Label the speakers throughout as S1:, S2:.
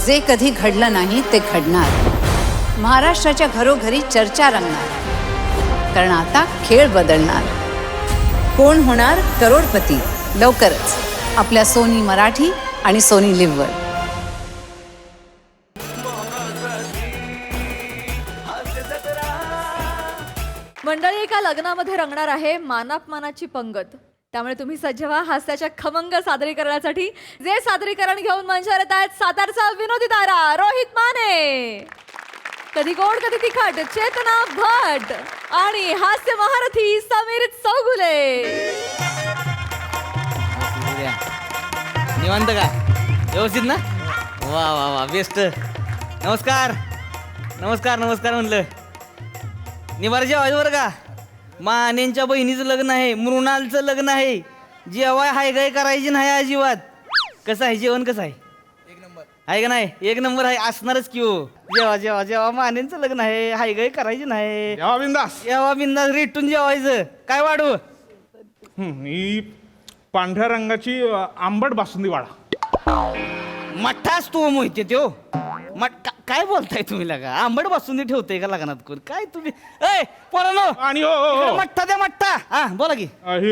S1: जे कधी घडलं नाही ते घडणार. महाराष्ट्राच्या घरोघरी चर्चा रंगणार, कारण आता खेळ बदलणार. कोण होणार करोडपती लवकरच आपल्या सोनी मराठी आणि सोनी लिव्हवर.
S2: मंडळी, एका लग्नामध्ये रंगणार आहे मानापमानाची पंगत. त्यामुळे तुम्ही सज्ज व्हा हास्याच्या खमंग सादरीकरणासाठी. जे सादरीकरण घेऊन मंचावर येत आहेत सातारचा विनोदी तारा रोहित माने, कधी गोड कधी तिखट चेतना भट आणि हास्य महारथी समीर चौगुले.
S3: निवांत का? व्यवस्थित ना? वा वा वा, बेस्ट. नमस्कार नमस्कार नमस्कार म्हणलं. निवार जेवायचं बरं का? मानेंच्या बहिणीचं लग्न आहे, मृणालचं लग्न आहे. जेवाय हाय गाय करायची नाही अजिबात. कसं आहे जेवण? कसं आहे? एक नंबर आहे का नाही? एक नंबर आहे, असणारच की हो. जेवा जेवा जेवा, मानेंचं लग्न आहे, हाय गाय करायची नाही.
S4: जेवा बिंदास.
S3: जेवा बिंदास रेटून जेवायचं. काय वाढू?
S4: ही पांढऱ्या रंगाची आंबट बासुंदी वाढा.
S3: मठ्ठा असतो मोहिते त्यो. काय बोलताय तुम्ही? लगा आंबट बासुंदी ठेवते का लग्नात कोण? काय तुम्ही? ए पोरांनो,
S4: आणि हो
S3: मठ्ठा द्या मठ्ठा. हा बोला की.
S4: ही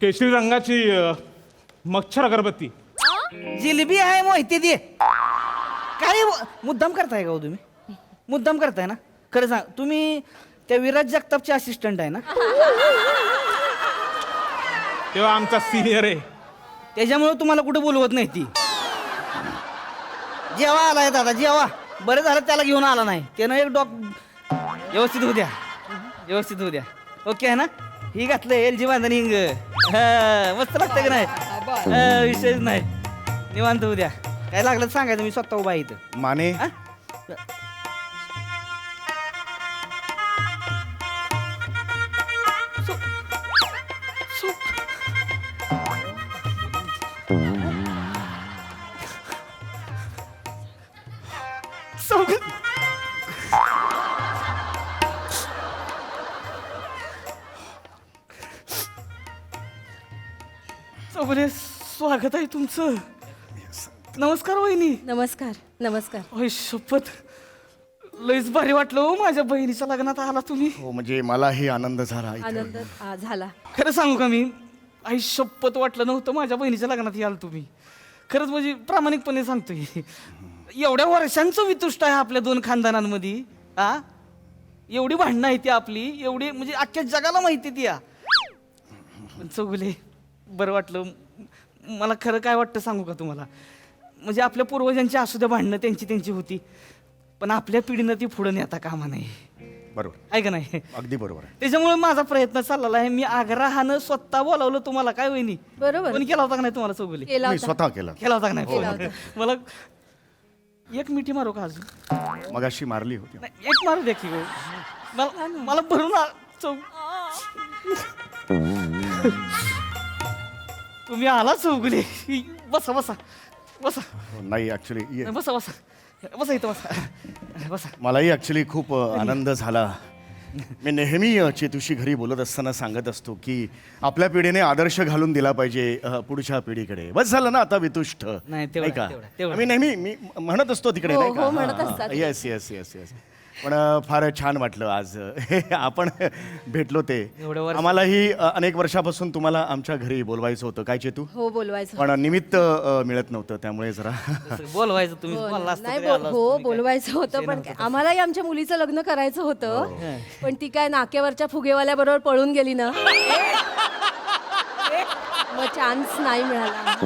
S4: केशरी रंगाची मच्छर अगरबत्ती.
S3: जिलेबी आहे मोहिते दे. काय मुद्दाम करताय का हो तुम्ही? मुद्दाम करताय ना? खरं सांग, तुम्ही त्या विराज जगतापचे असिस्टंट आहे ना?
S4: तेव्हा आमचा सिनियर आहे.
S3: त्याच्यामुळे तुम्हाला कुठे बोलवत नाही ती. जेव्हा आलाय दादा जेव्हा. बरं झालं त्याला घेऊन आला नाही. त्यानं एक व्यवस्थित होऊ द्या, व्यवस्थित होऊ द्या. ओके आहे ना? ही घातलं LG बांधणी हिंग. मस्त लागतं का नाही? विषयच नाही. निवांत होऊ द्या. काय लागलं सांगायचं, मी स्वतः उभा आहे इथं.
S5: माने,
S3: हा? चौगुले, स्वागत आहे तुमचं. नमस्कार वहिनी.
S2: नमस्कार नमस्कार.
S3: होय शपथ, लईच भारी वाटलं हो माझ्या बहिणीच्या लग्नात आला तुम्ही.
S5: हो म्हणजे मलाही आनंद झाला इथे.
S2: आनंद झाला.
S3: खरं सांगू का, मी आई शपथ वाटलं नव्हतं माझ्या बहिणीच्या लग्नात याल तुम्ही. खरंच म्हणजे प्रामाणिकपणे सांगतोय. एवढ्या वर्षांचं वितुष्ट आहे आपल्या दोन खानदानांमध्ये. हा, एवढी भांडणं आहे ती आपली, एवढी म्हणजे अख्ख्या जगाला माहिती ती. चौगुले, बरं वाटलं मला. खरं काय वाटतं सांगू का तुम्हाला? म्हणजे आपल्या पूर्वजांची असू द्या भांडणं, त्यांची त्यांची होती, पण आपल्या पिढीनं ती पुढे नेता कामा नाही.
S5: बरोबर
S3: आहे का नाही?
S5: अगदी बरोबर आहे.
S3: त्याच्यामुळे माझा प्रयत्न चाललेला आहे. मी आग्रहानं स्वतः बोलावलं तुम्हाला. काय वहिनी?
S2: बरोबर.
S3: कोणी केला होता का नाही तुम्हाला चौगुले?
S2: केला
S5: मी
S2: होता.
S5: स्वतः केलं.
S3: केला होता का नाही?
S2: केला होता.
S3: मला एक मिठी मारू का अजून?
S5: मगाशी मारली होती.
S3: नाही, एक मारू द्या की हो. मला भरून तुम्ही आला चौगुले. बसा बसा बसा.
S5: नाही ऍक्च्युली
S3: बसा बसा बसा इथं बसा बसा.
S5: मलाही ऍक्च्युली खूप आनंद झाला. मी नेहमी चेतूशी घरी बोलत असताना सांगत असतो की आपल्या पिढीने आदर्श घालून दिला पाहिजे पुढच्या पिढीकडे. बस झालं ना आता वितुष्ट.
S3: नाही, तेवढं,
S5: का?
S3: तेवढं.
S5: मी नेहमी मी म्हणत असतो तिकडे.
S2: हो,
S5: नाही
S2: हो, म्हणत असतात.
S5: का? Yes yes yes yes. पण फार छान वाटलं आज आपण भेटलो ते.
S3: एवढं वर्ष.
S5: आम्हालाही अनेक वर्षापासून तुम्हाला आमच्या घरी बोलवायचं होतं. काय चेतू?
S2: हो, बोलवायचं.
S5: पण निमित्त मिळत नव्हतं, त्यामुळे जरा
S3: बोलवायचं तुम्ही
S2: हो,
S3: बोलला असता
S2: नाही
S3: तरी आलो असतो
S2: हो,
S3: मी.
S2: बोलवायचं होतं, पण आम्हालाही आमच्या मुलीचं लग्न करायचं होतं.
S3: हो.
S2: पण ती काय नाक्यावरच्या फुगेवाल्या बरोबर पळून गेली ना, मग चान्स नाही मिळाला.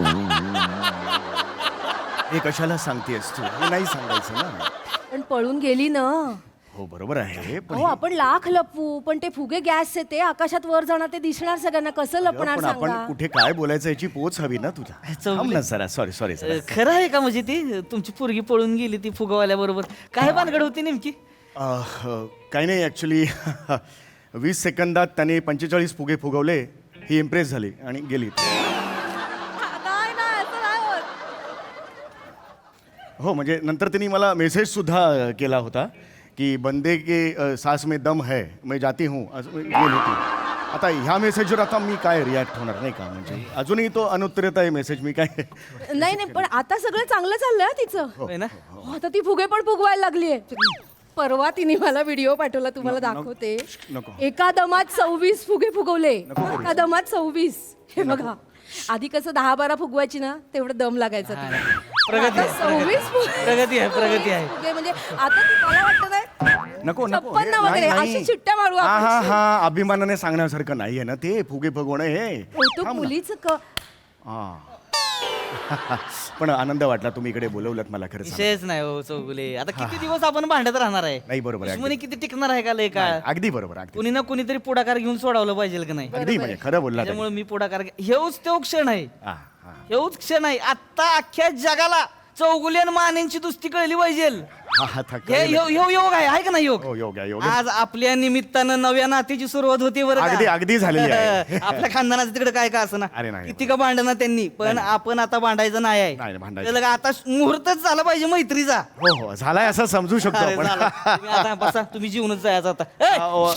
S5: हे कशाला सांगतेस तू? हे नाही सांगायचं ना.
S2: पण पळून गेली ना.
S5: हो बरोबर आहे, पण
S2: हो, आपण लाख लपवू, पण ते फुगे गॅसचे ते आकाशात वर जाणार, ते दिसणार सगळ्यांना. कसं लपणार
S5: पण आपण
S2: सांगा?
S5: कुठे काय बोलायचं याची पोच हवी ना तुला. थांब ना जरा. Sorry sorry.
S3: खरं आहे का? म्हणजे ती तुमची पोरगी पळून गेली ती फुगवाल्या बरोबर. काय भानगड होती नेमकी?
S5: काही नाही ॲक्च्युली 20 सेकंदात त्याने 45 फुगे फुगवले. ही इम्प्रेस झाली आणि गेली.
S2: नाही नाही, असं नाही होत.
S5: हो म्हणजे नंतर त्यांनी मला मेसेज सुद्धा केला होता की बंदे के सांस में दम है, मैं जाती हूँ. गेली ती. आता ह्या मेसेजवर आता मी काय रिॲक्ट होणार नाही का, म्हणजे अजूनही तो अनुत्तरित आहे मेसेज, मी काय
S6: नाही नाही, पण आता सगळं चांगलं चाललंय हं तिचं.
S3: होय ना
S6: हो, आता ती फुगे पण फुगवायला लागलीये. परवा तिने मला व्हिडिओ पाठवला, तुम्हाला दाखवते.
S5: नको.
S6: एका दमात 26 फुगे फुगवले. एका दमात 26. हे बघा, आधी कसं 10-12 फुगवायची ना, तेवढं दम लागायचा तिला.
S3: प्रगती आहे,
S6: 26
S3: प्रगती आहे, प्रगती आहे.
S6: फुगे म्हणजे आता ती मला वाटतं काय
S5: नको नको
S6: 56 वगैरे अशी चिट्ट्या मारू
S5: हा हा
S6: आपण.
S5: हा अभिमानाने सांगण्यासारखं नाहीये ना ते फुगे फुगवणं हे.
S6: कौतुक
S5: थांब ना.
S6: मुलीच
S5: हा. पण आनंद वाटला तुम्ही इकडे बोलवलं मला, खरं सांगू.
S3: विषयच नाही हो चौगुले. आता किती दिवस आपण भांडत राहणार आहे?
S5: नाही, बरोबर आहे,
S3: दुश्मनी किती टिकणार आहे का लय काळ?
S5: अगदी बरोबर, अगदी
S3: कुणी ना कुणीतरी पुढाकार घेऊन सोडवलं पाहिजे का नाही?
S5: अगदी म्हणजे खरं बोलला ताई.
S3: त्यामुळे मी पुढाकार हेच तो क्षण आहे.
S5: हा, हा.
S3: हेच क्षण आहे. आता अख्ख्या जगाला चौगुले आणि मानेंची दुस्ती कळली पाहिजे.
S5: हा, हा, था-
S3: हे योग आहे का नाही योग?
S5: हो, योग आहे, योग आहे.
S3: आज आपल्या निमित्तानं नव्या नातीची सुरुवात होती बरं का?
S5: अगदी झालेली आहे.
S3: आपल्या खानदानाचं तिकडे काय का असं ना,
S5: अरे नाही.
S3: किती का भांडणं त्यांनी, पण आपण आता भांडायचं नाही
S5: नाही,
S3: आहे.
S5: भांडायचं.
S3: त्याला का आता मुहूर्तच झाला पाहिजे मैत्रीचा.
S5: हो हो झालाय असं समजू शकतो
S3: अरे
S5: आपण.
S3: झालं. तुम्ही आता बसा, तुम्ही जीवनच जायचं आता.
S5: अहो,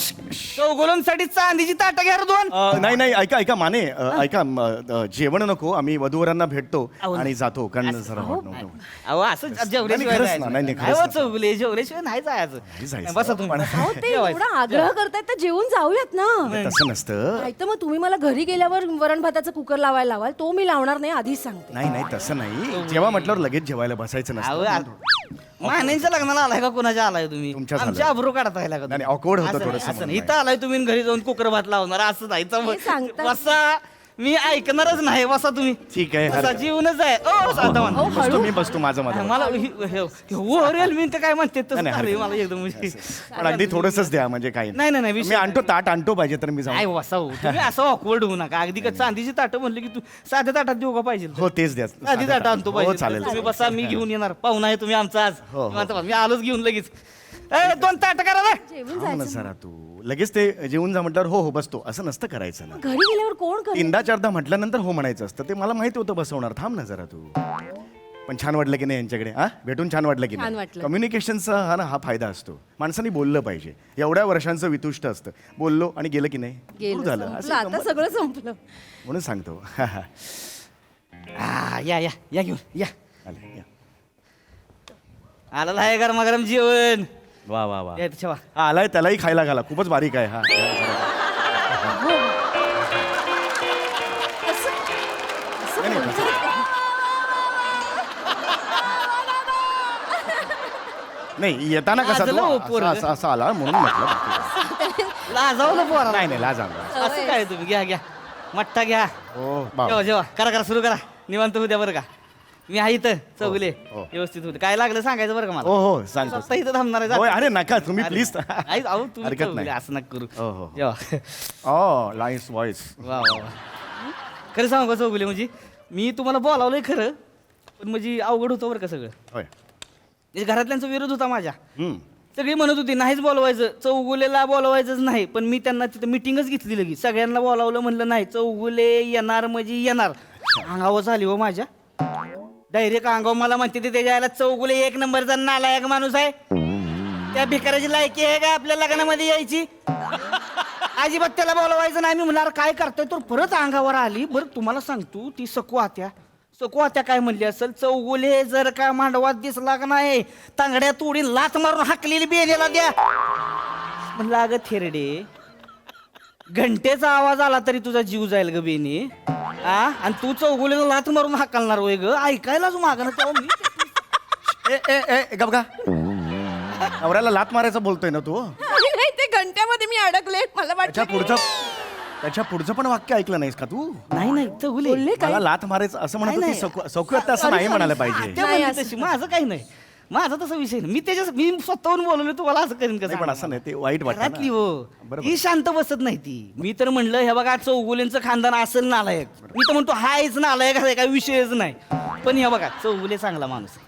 S3: चौगुलांसाठी चांदीची ताटं घ्या रे 2.
S5: नाही नाही, ऐका माने, ऐका जेवण नको, आम्ही वधूवरांना भेटतो
S3: अहो,
S5: आणि जातो, कारण जरा नको.
S3: अहो असं जेवल्याशिवाय
S5: नाही, खरंच
S3: जायचं
S5: ना, नाही,
S3: नाही.
S5: खरंच
S3: हो,
S5: ना.
S3: चौगुले जेवल्याशिवाय नाही जायचं.
S5: जायचं.
S3: बसा तुम्ही.
S5: पण-
S6: अहो ते
S3: जेवायचं.
S6: एवढा आग्रह करतायत तर जेवून जाऊयात ना.
S5: तसं नसतं.
S6: नाही तर मग तुम्ही मला घरी गेल्यावर वरण भाताचा कुकर लावायला लावाल, तो मी लावणार नाही, आधीच सांगते.
S5: नाही नाही, तसं नाही. जेव्हा म्हटल्यावर लगेच जेवायला बसायचं
S3: अहो,
S5: नसतं.
S3: मानेंच्या लग्नाला आलाय का कोणाच्या आलाय तुम्ही?
S5: तुमच्या झालं.
S3: आमच्या अब्रू काढताय का
S5: नाही, awkward होतं थोडंसं
S3: असं
S5: म्हणून
S3: नाही. इथं आलाय तुम्ही घरी जाऊन कुकर भात लावणार असं नाही.
S6: हे सांगतात.
S3: बसा, मी ऐकणारच नाही. बसा तुम्ही.
S5: ठीक आहे,
S3: बसा,
S5: हरकत-
S3: जीवनच आहे. ओ साधा मान.
S5: बसतो मी, बसतो माझं माझं.
S3: मला ओव्हरऑल मी तर काय म्हणते तसं
S5: नाही,
S3: झालंय
S5: हरकत
S3: मला एकदम म्हणजे.
S5: पण अगदी थोडंसंच द्या, म्हणजे काही
S3: नाही, नाही,
S5: मी
S3: विषय
S5: आणतो ताट आणतो, पाहिजे तर मी
S3: नाही
S5: जाऊ.
S3: बसा हो. तुम्ही असं ऑकवर्ड होऊ नका. अगदी का चांदीची ताटं म्हणले की तू साध्या ताटात देऊ का पाहिजे?
S5: हो तेच द्या.
S3: साधी ताटं आणतो
S5: हो
S3: पाहिजे.
S5: चालेल.
S3: तुम्ही बसा, मी घेऊन येणार. पाहुणा आहे तुम्ही आमचा आज.
S5: हो, हो.
S3: निवांत बसा. मी आलोच घेऊन लगेच. 2 ताटं करा ना.
S6: जेवून
S5: थांब ना
S6: जायचं.
S5: जरा तू लगेच ते जेवून जा म्हटल्यावर हो हो बसतो असं नसतं करायचं ना.
S6: घरी गेल्यावर कोण करेल?
S5: 3दा-4दा म्हटल्यानंतर हो म्हणायचं असतं. ते मला माहिती होतं बसवणार. थांब ना जरा तू. पण छान वाटलं की नाही यांच्याकडे? हा, भेटून छान वाटलं की
S6: छान
S5: नाही?
S6: वाटलं.
S5: कम्युनिकेशनचा हा फायदा असतो. माणसाने बोललं पाहिजे. एवढ्या वर्षांचं वितुष्ट असतं. बोललो आणि गेलं की नाही,
S6: गेलं,
S5: बरं झालं.
S6: संपलं,
S5: असं
S6: आता
S5: गंमत-
S6: सगळं संपलं.
S5: म्हणून सांगतो.
S3: या या या घेऊन या.
S5: आले, या.
S3: आलेलं आहे गरमागरम जेवण.
S5: वा वा वा.
S3: या इथं ठेवा.
S5: हा, आलाय त्यालाही खायला घाला. खूपच बारीक आहे हा. नाही, नाही, तसं- नाही येताना कसा
S3: लाजलं हो
S5: तो
S3: पोरगं.
S5: असा आला म्हणून म्हटलं.
S3: लाजावलं पोरा.
S5: नाही नाही लाजा.
S3: असं काय तुम्ही घ्या घ्या. मठ्ठा घ्या.
S5: हो
S3: जेवा
S5: बाबा.
S3: जेवा. करा सुरू करा. निवांत होऊ द्या बरं का. मी आहे इथं चौगले.
S5: हो.
S3: व्यवस्थित होते. काय लागलं सांगायचं बरं का मला.
S5: हो हो सांगतो.
S3: स्वतः इथं थांबणार आहे.
S5: होय, अरे नका तुम्ही प्लीज.
S3: आई, अहो, तुम्ही
S5: हरकत
S3: चौगुले,
S5: नाही.
S3: असं नका करू.
S5: हो, हो.
S3: जेवा.
S5: ओ नाईस व्हॉइस.
S3: वा वा वा. खरं सांगू का चौगुले, म्हणजे मी तुम्हाला बोलावलंय खरं, पण म्हणजे अवघड होतं बरं का सगळं.
S5: होय.
S3: म्हणजे घरातल्यांचा विरोध होता माझ्या.
S5: हम्म.
S3: सगळी म्हणत होती नाहीच बोलवायचं, चौगुलेला बोलवायचंच नाही. पण मी त्यांना तिथं मिटिंगच घेतली लगेच. सगळ्यांना बोलावलं, म्हणलं नाही चौगुले येणार म्हणजे येणार. अंगावर झाली हो माझ्या. डायरेक्ट अंगावर मला म्हणते ते त्याच्या यायला चौगुले 1 नंबरचा नालायक माणूस आहे. त्या भिकाऱ्याची लायकी आहे का आपल्या लग्नामध्ये यायची? अजिबात त्याला बोलवायचं नाही. मी म्हणणार काय करतोय, तर परत अंगावर आली. बरं तुम्हाला सांगतो, ती सकू आत्या काय म्हणली असेल, चौगुले जर का मांडवात दिसला का नाही, तांगड्या तोडीन लाथ मारून हाकलेली बेनेला द्या. म्हणलं अगं थेरडे, घंटेचा आवाज आला तरी तुझा जीव जाईल ग बेने. आणि तू चौगुलेला लाथ मारून हाकलणार होय ग? ऐकायलाच मागणं तेव्हा मी
S5: ए गप का. नवऱ्याला लात मारायचं बोलतोय ना तू.
S6: नाही नाही, ते घंट्यामध्ये मी अडकले. मला वाटतं
S5: त्याच्या पुढचं पण वाक्य ऐकलं नाहीस का तू?
S3: नाही चौगुले
S6: बोलले काय?
S5: मला लात मारायचं असं म्हणत
S3: नाही,
S5: होती. सौख्य आता असं नाही म्हणायला पाहिजे.
S3: त्या
S6: नाही,
S3: म्हणली तशी. माझं काही नाही. माझा तसा विषय नाही. मी स्वतःहून बोलवलं, तुम्हाला असं करीन
S5: नाही, पण असं नाही, ते वाईट वाटतं
S3: घरातली
S5: ना.
S3: हो.
S5: बरोबर.
S3: ही शांत बसत नाही ती. मी तर म्हणलं हे बघा चौगुलेंचं खानदान असेल नालायक. मी तर म्हणतो हायच नालायक आहे, काही विषयच नाही. पण हे बघा चौगुले चांगला माणूस आहे.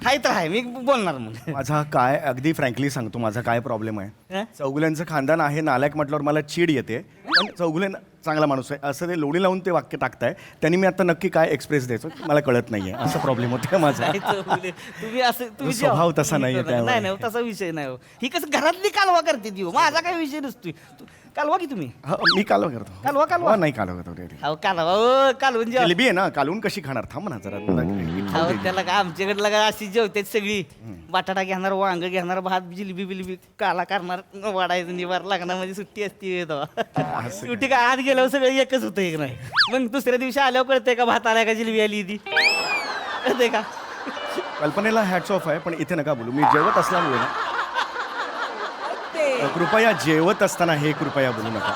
S3: हाय तर आहे, मी बोलणार मग.
S5: माझा काय अगदी फ्रँकली सांगतो, माझा काय प्रॉब्लेम आहे.
S3: हं?
S5: चौगुल्यांचं खानदान आहे नालायक म्हटल्यावर मला चीड येते. पण चांगला माणूस आहे असं ते लोणी लावून ते वाक्य टाकताय त्यांनी मी आता नक्की काय एक्सप्रेस द्यायचं मला कळत नाहीये असा प्रॉब्लेम होतोय माझा
S3: नाही चौगुले, तुम्ही असं तुम्ही
S5: स्वभाव
S3: जेव्हा-
S5: तसा नाहीये
S3: नाही
S5: त्यामुळे.
S3: नाही तसा विषय नाही हो. ही कसं घरातली कालवा करते ती हो. माझा काही विषय नसतोय कालवा की तुम्ही
S5: हा, मी कालवा करतो
S3: कालवा?
S5: हा, नाही कालवा करतो रे.
S3: अहो कालवा ओ कालवून जेव्हा
S5: जिलेबी आहे ना कालवून कशी खाणार थांब ना जरा
S3: अहो, त्याला का आमच्याकडे लगा अशी जेवतात सगळी बटाटा घेणार वांग घेणार भात जिलबी बिलबी काला करणार वाढायचं निवार लग्नामध्ये सुट्टी असते तेव्हा. सुट्टी काय आत गेल्यावर सगळं एकच होतं एक नाही मग दुसऱ्या दिवशी आल्यावर कळतंय का भात आलाय का जिलबी आली ती कळतंय का
S5: कल्पनेला हॅट्स ऑफ आहे पण इथे नका बोलू मी जेवत असल्यामुळे ना कृपया जेवत असताना हे कृपया बोलू नका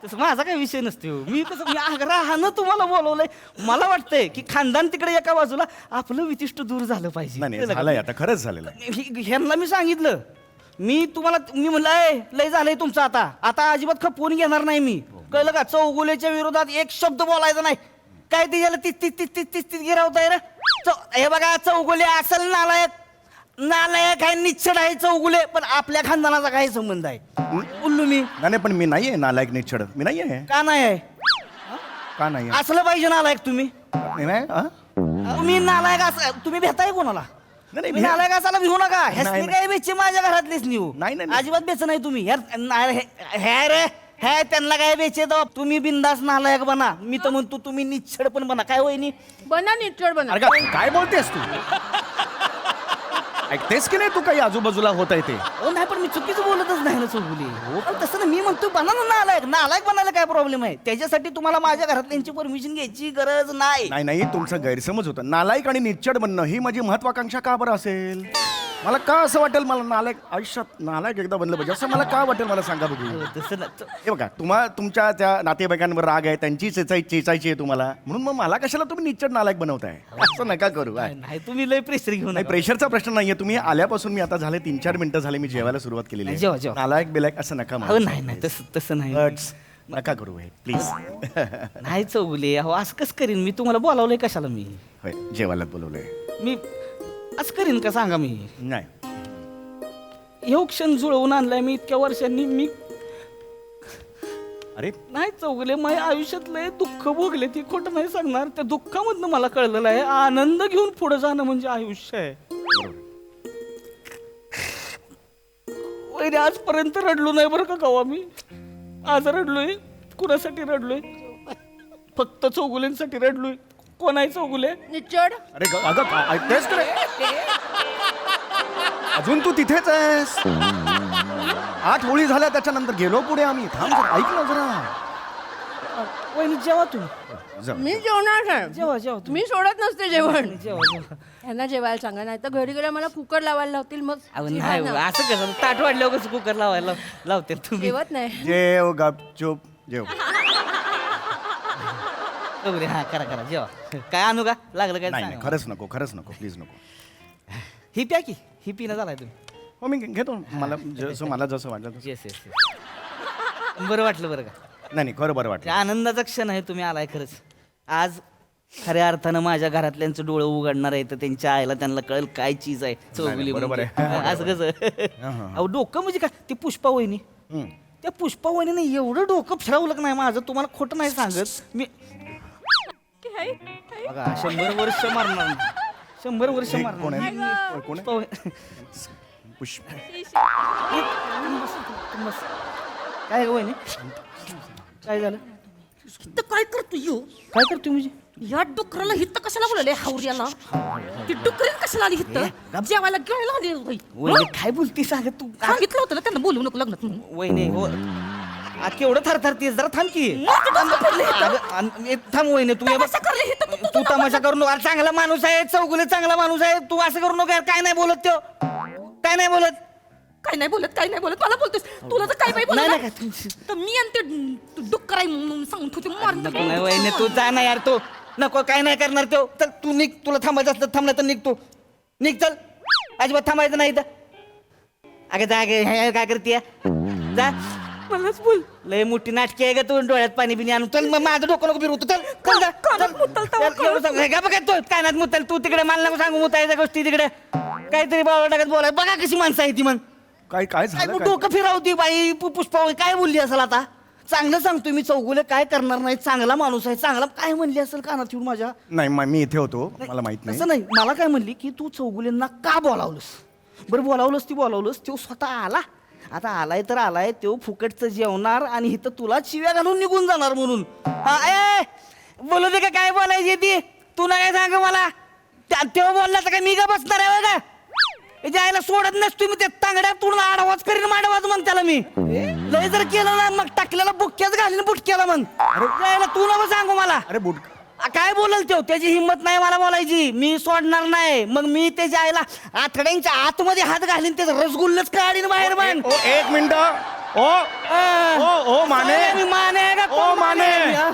S3: तसं माझा काही विषय नसतो मी कसं मी आग्रहानं तुम्हाला बोलवलंय मला वाटतंय की खानदान तिकडे एका बाजूला आपलं विशिष्ट दूर झालं पाहिजे
S5: नाही नाही
S3: कळलं का?
S5: झालंय आता खरंच झालेलं आहे
S3: ह्यांना मी सांगितलं मी म्हणलंय लय झालंय तुमचं आता अजिबात खपवून घेणार नाही मी कळलं का चौगुलेच्या विरोधात एक शब्द बोलायचा नाही काय ते झालं तीस गिरावताय रे हे बघा चौगुले असल नालायक आहे निच्छड आहे चौगुले पण आपल्या खानदानाचा काय संबंध आहे बोललो मी
S5: नाही पण मी नाहीये नालायक निच्छड मी नाहीये
S3: का नाही आहे
S5: का नाही
S3: असलं पाहिजे नालायक तुम्ही
S5: हा?
S3: तुम्ही नालायक असं तुम्ही भेटाय कोणाला
S5: नाही,
S3: तुम्ही नालायक असायला भिवू नका ह्यासनी
S5: नाही.
S3: काय बेचे माझ्या घरातलेच नेऊ
S5: नाही.
S3: अजिबात बेच नाही तुम्ही हे रे हे त्यांना काय बेचे तुम्ही बिंदास नालायक बना मी तर म्हणतो तुम्ही निच्छड पण बना काय वहिनी
S6: बना निचड बना
S5: अरे काय बोलतेस तू ऐकतेस की नाही तू काही आजूबाजूला होत आहे ते
S3: हो नाही पण मी चुकीचं बोलतच नाही ना चौगुले हो पण तसं ना मी म्हणतो बना ना नालायक बनायला काय प्रॉब्लेम आहे त्याच्यासाठी तुम्हाला माझ्या घरातल्यांची परमिशन घ्यायची गरज नाही
S5: नाही तुमचा गैरसमज होता नालायक आणि निच्छड बनणं ही माझी महत्वाकांक्षा का बरं असेल मला का असं वाटेल मला नालायक आयुष्यात नालायक एकदा बनलं पाहिजे असं मला का वाटेल मला सांगा बघू
S3: तसं ना
S5: हे बघा तुमच्या त्या नातेवाईकांवर राग आहे त्यांची चेचायची आहे तुम्हाला म्हणून मग मला कशाला तुम्ही निच्छड नालायक बनवताय असं नका करू
S3: नाही तुम्ही लय प्रेशर घेऊन
S5: नाही प्रेशरचा प्रश्न नाहीये तुम्ही आल्यापासून मी आता झाले 3-4 मिनिटं झाले मी जेवायला सुरुवात केलेली आहे.
S3: जेवा.
S5: नालायक बिलायक असं नका
S3: हो नाही तसं नाही
S5: Words नका करू हे प्लीज
S3: नाही चौगुले अहो असं कसं करीन मी तुम्हाला बोलावलंय कशाला मी
S5: होय जेवायला बोलवलंय
S3: मी असं करीन का सांगा मी
S5: नाही
S3: हे क्षण जुळवून आणलाय मी इतक्या वर्षांनी मी
S5: अरे
S3: नाही चौगले माझ्या आयुष्यात लय दुःख भोगले ती खोटं नाही सांगणार त्या दुःखामधनं मला कळलेलं आहे आनंद घेऊन पुढे जाणं म्हणजे आयुष्य आहे वैरे आजपर्यंत रडलो नाही बरं का कवा मी आज रडलोय कुणासाठी रडलोय फक्त चौगुलेंसाठी रडलोय कोण आहे चौगुले
S6: निचड
S5: अरे अगं ऐकतेस का रे? अजून तू तिथेच आहेस 8 होळी झाल्या त्याच्यानंतर गेलो पुढे आम्ही थांब जरा, ऐक ना जरा
S3: वहिनी जेवा तुम्ही
S5: जा.
S6: मी जेवणार आहे
S3: जेवा तुम्ही
S6: मी सोडत नसते जेवण
S3: जेवा
S6: यांना जेवायला सांगा नाही तर घरी गेल्या मला कुकर लावायला लावतील मग
S3: अहो
S6: जेवा
S3: नाही
S6: ना.
S3: असं कसं ताट वाढल्यावर कसं कुकर लावायला लावते तुम्ही
S6: जेवत नाही
S5: जेव गपचूप जेव
S3: वगैरे हा करा जेवा काय आणू का लागलं काय
S5: नाही
S3: सांगा.
S5: खरंच नको प्लीज नको
S3: ही प्या की ही पिणं झालाय तुम्ही
S5: हो मी घेतो मला जसं वाटलं तसं.
S3: येस बरं वाटलं बरं का
S5: नाही खरं बरं
S3: ते
S5: वाटलं
S3: आनंदाचा क्षण आहे तुम्ही आलाय खरंच आज खऱ्या अर्थानं माझ्या घरातल्यांचं डोळं उघडणार आहे तर त्यांच्या आईला त्यांना कळेल काय चीज आहे चौगुली
S5: बरोबर
S3: म्हणजे.
S5: आहे.
S3: असं कसं अहो डोकं म्हणजे काय ती पुष्पा वहिनी
S5: हम्म.
S3: त्या पुष्पा वहिनीने एवढं डोकं फिरवलं नाही माझं तुम्हाला खोटं नाही सांगत मी बघा 100 वर्ष मारणार नाही. 100 वर्ष
S5: हे
S3: मारणार
S5: कोण
S3: नाही.
S5: आहे कोण
S3: पुष्पा
S5: आहे
S3: वहिनी-
S5: पुष्प
S3: बस. काय ग वहिनी काय झालं
S6: तर काय करतो यो
S3: काय करतोय म्हणजे
S6: या डुकराला हित्त कशाला बोलले हावऱ्याला ती डुकरीन कशाला आली हित्त जेवायला घ्यायला आली होई.
S3: वहिनी काय बोलती सांग तू
S6: सांगितलं होतं ना त्यांना बोलवू नको लग्नात म्हणून.
S3: वहिनी हो आ, केवढं थरथरतीस जरा थांब की थांब वहिनी तू ये बघ.
S6: तमाशा करले हिथं तू-
S3: तू तमाशा करू नको अरे चांगला माणूस आहे चौगुले चांगला माणूस आहे तू असं करू नको यार. काय नाही बोलत तो काय नाही बोलत
S6: काय नाही बोलत मला बोलतोस तुला तर काय नाही
S3: नाही,
S6: बोलत
S3: नाही,
S6: तर मी आणि ते डुक्कर आहे म्हणून सांगून ठेवते मारून
S3: नको नाही वहिनी तू जा ना यार तो नको काय नाही करणार तो चल तू निघ तुला थांबायचं असलं थांबलं तर निघ तू निघ चल अजिबात थांबायचं नाही तर अगं जा गे हे काय करते जा मलाच बोल लय मोठी नाटकी आहे का तू डोळ्यात पाणी बिनी आणून चल मग माझं डोकं नको फिरवतो चल चल जा काय नाही मुतल तू तिकडे मला नको सांगू मुतायच्या गोष्टी तिकडे काहीतरी बाबा टाकत बोलाय बघा कशी माणसं आहे ती मग
S5: काय
S3: काय
S5: झालं
S3: मग
S5: काय?
S3: डोकं फिरवती बाई पुष्पा काय बोलली असेल आता चांगलं सांगतोय मी चौगुले काय करणार नाही, चांगला माणूस आहे, चांगला काय म्हणली असेल कानात येऊन माझ्या.
S5: नाही मी इथे होतो, मला माहित नाही.
S3: तसं नाही, मला काय म्हणली की तू चौगुलेंना का बोलावलंस. बरं बोलावलंस तो स्वतः आला. आता आलाय तर आलाय, तो फुकटचं जेवणार आणि इथं तुला शिव्या घालून निघून जाणार म्हणून. बोलू दे का काय बोलायची ती, तू नाही काय सांग मला. तेव्हा बोलला तर काय मी का बसणार आहे का. जायला सोडत नसतो मी, ते तांगड्यात तोडून आडवाज करीन माडवाज मग त्याला मी. लय जर केलं ना मग टाकलेला बुक्क्याच घालीन बुटक्याला मग. जायला तू नको सांगू मला.
S5: अरे बुट
S3: काय बोलल तो, त्याची हिंमत नाही मला बोलायची. मी सोडणार नाही. मग मी ते जायला आठवड्यांच्या आतमध्ये हात घालीन, ते रसगुल्लच काढीन बाहेर पण.
S5: एक मिनिट. ओ माने.
S3: मी माने का
S5: ओ
S3: कोण
S5: माने.
S3: हा?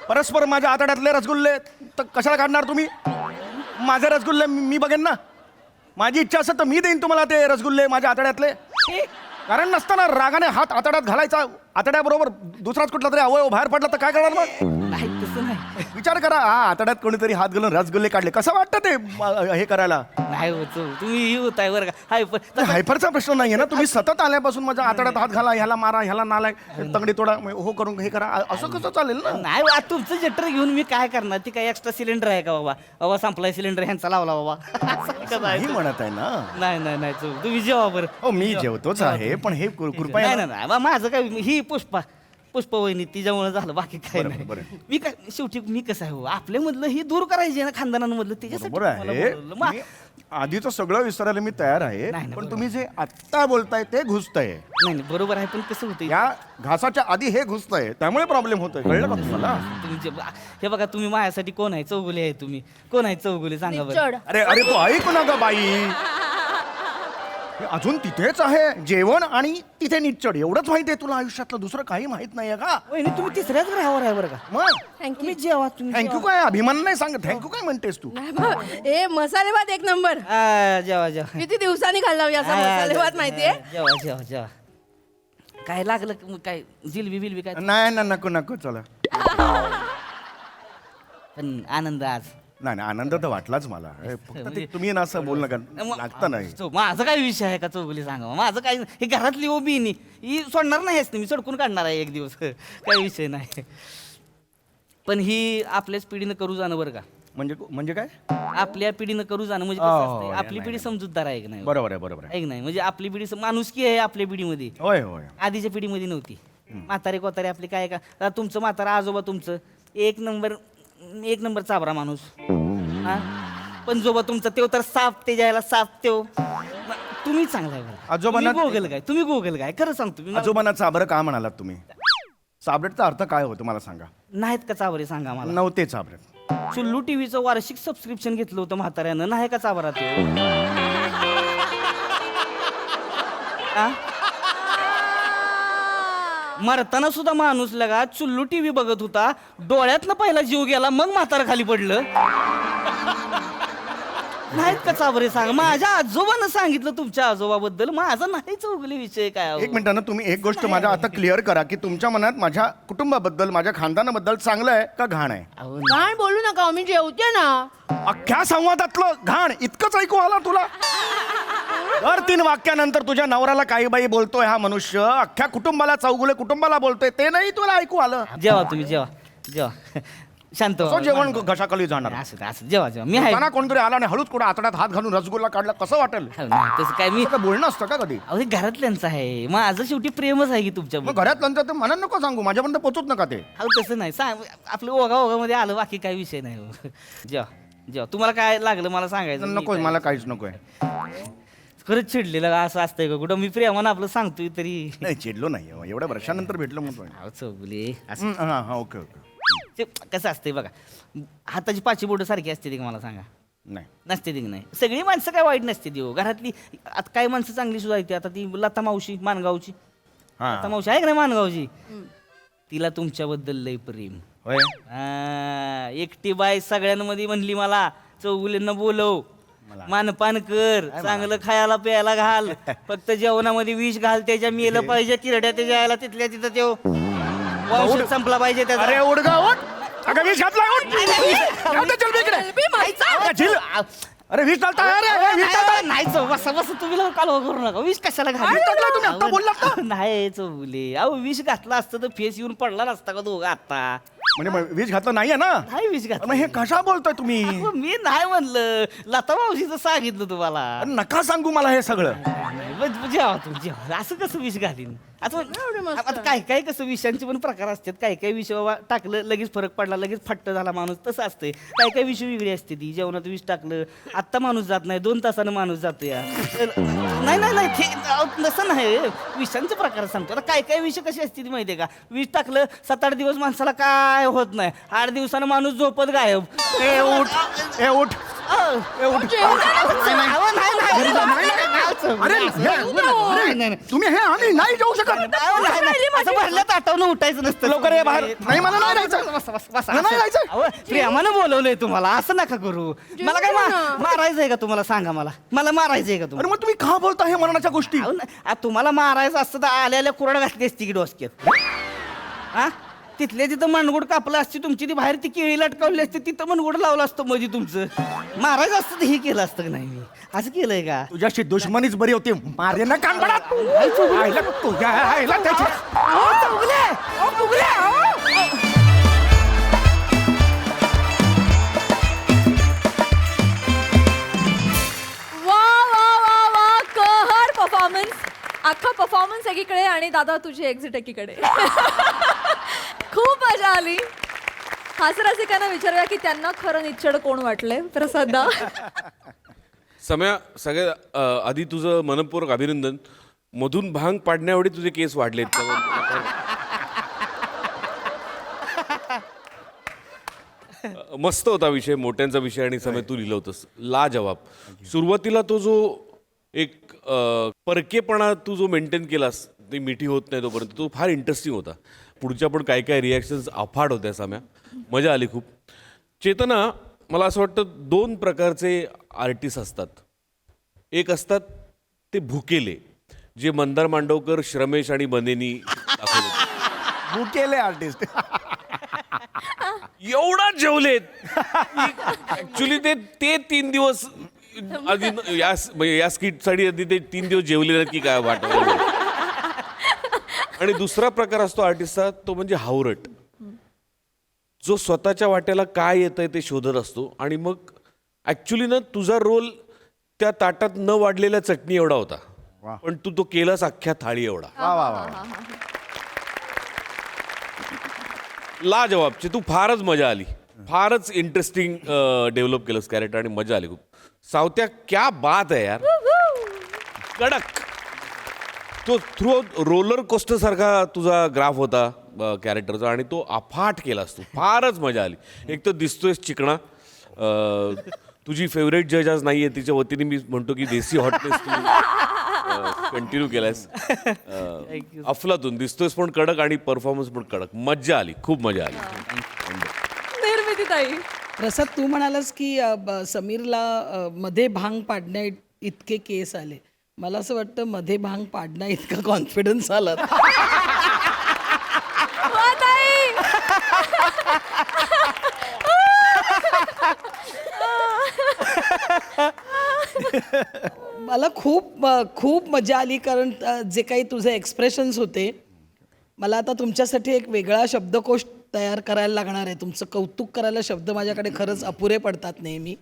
S5: परस्पर माझ्या आतड्यातले रसगुल्ले तर कशाला काढणार तुम्ही. माझे रसगुल्ले मी बघेन ना. माझी इच्छा असेल तर मी देईन तुम्हाला ते रसगुल्ले माझ्या आतड्यातले. कारण नसताना रागाने हात आतड्यात घालायचा, आतड्याबरोबर दुसराच कुठला तरी अवयव बाहेर पडला तर काय करणार मग.
S3: नाही तसं नाही.
S5: विचार करा, आतड्यात कोणीतरी हात घालून रसगुल्ले काढले, कसं वाटतं ते हे करायला.
S3: नाही होत तुम्ही ही होताय बरं का. हाय पण
S5: हायपरचा प्रश्न नाहीये ना. तुम्ही सतत आल्यापासून माझ्या आतड्यात हात घाला, ह्याला मारा, ह्याला नालाय, तंगडी तोडा, हो करून हे करा, असं कसं चालेल ना.
S3: नाही बा, तुमचं जटर घेऊन मी काय करणार. ती काय एक्स्ट्रा सिलेंडर आहे का बाबा. बाबा संपलाय सिलेंडर, ह्यांचा लावला बाबा.
S5: नाही म्हणत आहे ना.
S3: नाही तुम्ही जेवा बरं.
S5: हो मी जेवतोच आहे, पण हे कृपया
S3: नाही बा, माझं काय ही पुष्पा वहिनी तिच्यामुळे झालं, बाकी काय
S5: बरं,
S3: नाही.
S5: बरं.
S3: मी काय शेवटी मी कसं आहे हो, आपल्यामधलं ही दूर करायची ना खानदानांमधलं, त्याच्यासाठी
S5: बरोबर
S3: तुम्हाला
S5: आहे.
S3: बोलवलं.
S5: मी आधीचं सगळं विसरायला मी तयार आहे,
S3: नाही,
S5: पण
S3: बरोबर.
S5: तुम्ही जे आत्ता बोलताय ते घुसतंय.
S3: नाही बरोबर आहे, पण कसं होतं
S5: या घासाच्या आधी हे घुसतंय, त्यामुळे प्रॉब्लेम होतोय. कळलं का तुम्हाला.
S3: हे बघा, तुम्ही माझ्यासाठी कोण आहे. चौगुले आहे तुम्ही. कोण आहे चौगुले सांगा बरं.
S6: चढ.
S5: अरे अरे तू ऐक ना ग बाई. हे अजून तिथेच आहे, जेवण आणि तिथे निच्चड, एवढंच माहिती आहे तुला आयुष्यातलं, दुसरं काही माहित नाहीये का.
S3: वहिनी तुम्ही तिसऱ्याच ग्रहावर आहे बरं का.
S5: मग
S3: तुम्ही जेवा तुम्ही
S5: थँक्यू काय अभिमान नाही सांग, थँक्यू काय म्हणतेस तू.
S6: नाही बा, ए मसाले भात एक नंबर.
S3: जेवा
S6: किती दिवसांनी खाल्ला मी असा मसाले भात माहितीये.
S3: जेवा काय लागलं की मग काय जिलबी बिलबी काय.
S5: नाही ना, नको नको चला.
S3: पण आनंद आज
S5: नाही आनंद तर वाटलाच मला. फक्त ते तुम्ही ना असं बोल नका, लागतं नाही.
S3: माझा काय विषय आहे का चौगुले सांगा. माझं काय हे घरातली ओबी ही सोडणार नाही मी सडकून काढणार आहे एक दिवस. काही विषय नाही. पण ही आपल्याच पिढीनं करू जाणं बरं का.
S5: म्हणजे काय.
S3: आपल्या पिढीनं करू जाणं म्हणजे
S5: हो,
S3: कसं
S5: हो,
S3: असतंय,
S5: नाही,
S3: आपली
S5: नाही,
S3: पिढी समजूतदार आहे की नाही.
S5: बरोबर आहे.
S3: आहे की नाही. म्हणजे आपली पिढी माणुसकी आहे आपल्या पिढीमध्ये.
S5: होय.
S3: आधीच्या पिढीमध्ये नव्हती. म्हातारे कोतारे आपले काय का. आता तुमचं म्हातारा आजोबा तुमचं एक नंबर चाबरा माणूस. हा? पण जोबा तुमचा तेव तर साफ ते जायला साफ तेव. तुम्ही चांगला आहे.
S5: आजोबांना-
S3: तुम्ही गोगल काय खरं सांगतो मी.
S5: आजोबांना चाबरं का म्हणालात तुम्ही. चाबरेटचा अर्थ काय होतो मला सांगा.
S3: नाहीत का चाबरे सांगा मला.
S5: नव्हते चाबरेट.
S3: चुल्लू टीव्हीचं वार्षिक सबस्क्रिप्शन घेतलं होतं म्हाताऱ्यानं. नाही का चाबरा ते. हा? मरताना सुद्धा माणूस लगा चुल्लू टीव्ही बघत होता, डोळ्यातनं पहिला जीव गेला, मग म्हातारा खाली पडलं. नाहीत का चाबरे सांग. माझ्या आजोबानं सांगितलं तुमच्या आजोबाबद्दल. माझा नाही चौगले विषय काय अहो.
S5: एक मिनिटानं तुम्ही एक गोष्ट माझ्या आता क्लिअर करा की तुमच्या मनात माझ्या कुटुंबाबद्दल, माझ्या खानदानाबद्दल चांगलं आहे का घाण आहे.
S3: अहो,
S6: घाण बोलू नका, मी जेवते ना.
S5: अख्ख्या संवादातलं घाण इतकंच ऐकू आला तुला. दर 3 वाक्यानंतर तुझ्या नवऱ्याला काही बाई बोलतोय हा मनुष्य, अख्ख्या कुटुंबाला चौगुले कुटुंबाला बोलतोय, ते नाही तुला ऐकू आलं.
S3: जेवा तुम्ही जेवा शांत व्हा.
S5: कसं जेवण घशाखाली जाणार.
S3: असं जेवा मी आहे.
S5: त्यांना कोणतरी आला आणि हळूच कुठं आतड्यात हात घालून रसगुल्ला काढला कसं वाटेल.
S3: हो ना, तसं काय मी
S5: आता बोलणं असतं का कधी.
S3: अहो हे घरातल्यांचं आहे. माझं शेवटी प्रेमच आहे की तुमच्या.
S5: मग घरात नंतर ते मला नको सांगू, माझ्यापर्यंत पोचूच नका ते.
S3: अहो तसं नाही सांग. आपलं ओघामध्ये आलं, बाकी काही विषय नाही हो. जेवा तुम्हाला काय लागलं मला सांगायचं. मी
S5: नकोय
S3: काय-
S5: मला काहीच नकोय.
S3: खरंच चिडलेलं का असं असतंय का कुठं. मी प्रेमानं आपलं सांगतोय तरी.
S5: नाही चिडलो नाही हो. एवढ्या वर्षानंतर भेटलो म्हणतो.
S3: अहो चौगुले असं
S5: हा ओके.
S3: ते कसं असतंय बघा. हाताची पाची बोटं सारखी असते ती का मला सांगा.
S5: नाही
S3: नसते ती की नाही. सगळी माणसं काय वाईट नसते ती हो. घरातली आता काही माणसं चांगली सुद्धा येते. आता ती लता मावशी मानगावची.
S5: हा.
S3: लता मावशी आहे का नाही मानगावची. तिला तुमच्याबद्दल लय प्रेम.
S5: होय.
S3: एकटी बाई सगळ्यांमध्ये म्हणली मला चौगुलेंना बोलव, मानपान कर, चांगलं खायला प्यायला घाल, फक्त जेवणामध्ये विष घाल, त्याच्या मेलं पाहिजे किरड्या त्याच्या यायला तिथल्या तिथं त्यो औषध संपला पाहिजे त्याचा.
S5: अरे उठ गा उठ. अगं विष घातलाय, उठ. जाऊ दे, चल बे इकडे.
S6: बे, माहिती.
S5: अगं, झिल. अरे विष टाकता अरे विष टाकता.
S3: नाही बस बस तुम्ही कालवा करू नका विष कशाला
S5: विष टाकला तुम्ही, आत्ता बोललात ना.
S3: नाही चौगुले अहो विष घातला असतं तर फेस येऊन पडला नसता का दोघं आता
S5: म्हणजे मग विष घातलं नाहीये ना.
S3: नाही विष
S5: मग
S3: घातलं
S5: हे कशा बोलतोय तुम्ही.
S3: अहो, मी नाही म्हणलं लता मावशीचं सांगितलं तुम्हाला
S5: अरे नका सांगू मला हे सगळं.
S3: जेवा तू जेवा असं कसं विष घालीन आता काय काय कसं विषांचे पण प्रकार असतात काय काय विष बाबा टाकलं लगेच फरक पडला लगेच फट्ट झाला माणूस तसं असतंय काय काय विष वेगळी असते ती जेवणात विष टाकलं आत्ता माणूस जात नाही 2 तासानं माणूस जातो या नाही नाही नाही ते तसं नाही विषांचे प्रकार सांगतो आता काय काय विष कशी असते ती माहितीये का विष टाकलं 7-8 दिवस माणसाला काय होत नाही 8 दिवसानं माणूस झोपत गायब
S5: ए उठ ए उठ ए उठ. अरे अरे, तुम्ही हे आम्ही नाही जाऊ शकत.
S3: असं भरल्यात आठवणं उठायचं नसतं
S5: लवकर ये बाहेर. नाही, मला नाही जायचं. मला नाही जायचं.
S3: अहो, प्रेमानं बोलवलंय तुम्हाला असं नका करू मला काय मारायचंय का तुम्हाला सांगा मला मारायचंय का
S5: अरे
S3: तुम्हाला
S5: मग तुम्ही का बोलता हे मरणाच्या गोष्टी.
S3: अहो, तुम्हाला मारायचं असतं तर आल्या कुराड घातली असती की डोसक्यात हा तिथल्या तिथं मनगुड कापलं असती तुमची ती बाहेर ती केळी लटकावली असते तिथं मनगुड लावलं असतं म्हणजे तुमचं मारायचं असतं तर हे केलं असतं का नाही मी असं केलंय का
S5: तुझ्याशी दुश्मनीच बरी होती. मारे ना कानपडात. आईला तुझ्या आईला त्याची.
S2: वा वा वा वा कहर परफॉर्मन्स अख्खा परफॉर्मन्स एकीकडे आणि दादा तुझी एक्झिट एकीकडे खूप मजा आली हास्यरसिकांना विचारूया की त्यांना खरं निच्चड कोण वाटलंय प्रसादा
S7: सम्या सगळ्यात आधी तुझं मनपूर्वक अभिनंदन मधून भांग पाडण्याएवढे तुझे केस वाढलेत मस्त होता विषय मोठ्यांचा विषय आणि समय तू लिहिलं होतंस लाजवाब सुरुवातीला तो जो एक परकेपणा तू जो मेंटेन केलास ते मिठी होत नाही तोपर्यंत तो फार इंटरेस्टिंग होता पुढच्या पण काय काय रिॲक्शन्स अफाट होत्या सम्या मजा आली खूप चेतना मला असं वाटतं 2 प्रकारचे आर्टिस्ट असतात एक असतात ते भुकेले जे मंदार मांडवकर श्रमेश आणि बनेनी दाखवले
S5: भुकेले आर्टिस्ट.
S7: एवढा जेवलेत ऍक्च्युली ते 3 दिवस आधी या स्किटसाठी आधी ते 3 दिवस जेवले नाहीत की काय वाटत आणि दुसरा प्रकार असतो आर्टिस्टचा तो म्हणजे हावरट जो स्वतःच्या वाट्याला काय येतंय ते शोधत असतो आणि मग ऍक्च्युली ना तुझा रोल त्या ताटात न वाढलेल्या चटणी एवढा होता पण तू तो केलास अख्ख्या थाळी एवढा
S5: वा वा वा.
S7: लाजवाबची तू फारच मजा आली फारच इंटरेस्टिंग डेव्हलप केलंस कॅरेक्टर आणि मजा आली खूप सावत्या क्या बात आहे यार कडक तो थ्रू रोलर कोस्टर सारखा तुझा ग्राफ होता कॅरेक्टरचा आणि तो अफाट केलास तू फारच मजा आली एक तर दिसतोयस चिकणा तुझी फेवरेट जज आज नाहीये तिच्या वतीने मी म्हणतो की देसी हॉटनेस तू कंटिन्यू केलायस अफलातून दिसतोयस पण कडक आणि परफॉर्मन्स पण कडक मज्जा आली खूप मजा आली
S2: निर्मिती ताई
S6: प्रसाद तू म्हणालास की समीरला मध्ये भांग पाडण्या इतके केस आले मला असं वाटतं मध्ये भांग पाडण्या इतका कॉन्फिडन्स आला
S2: वा ताई
S6: मला खूप मजा आली कारण जे काही तुझे एक्सप्रेशन्स होते मला आता तुमच्यासाठी एक वेगळा शब्दकोश तयार करायला लागणार आहे तुमचं कौतुक करायला शब्द माझ्याकडे खरंच अपुरे पडतात नेहमी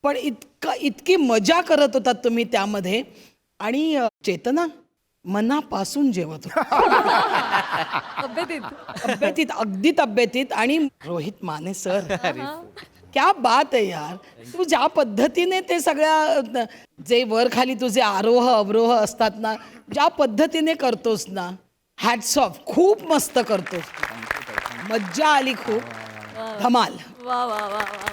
S6: पण इतकी मजा करत होतात तुम्ही त्यामध्ये आणि चेतना मनापासून जेवत तब्येतीत अगदी तब्येतीत आणि रोहित माने सर क्या बात आहे यार तू ज्या पद्धतीने ते सगळ्या जे वर खाली तुझे आरोह अवरोह असतात ना ज्या पद्धतीने करतोस ना हॅट्स ऑफ खूप मस्त करतोस मज्जा आली खूप धमाल
S2: वा वा वा वा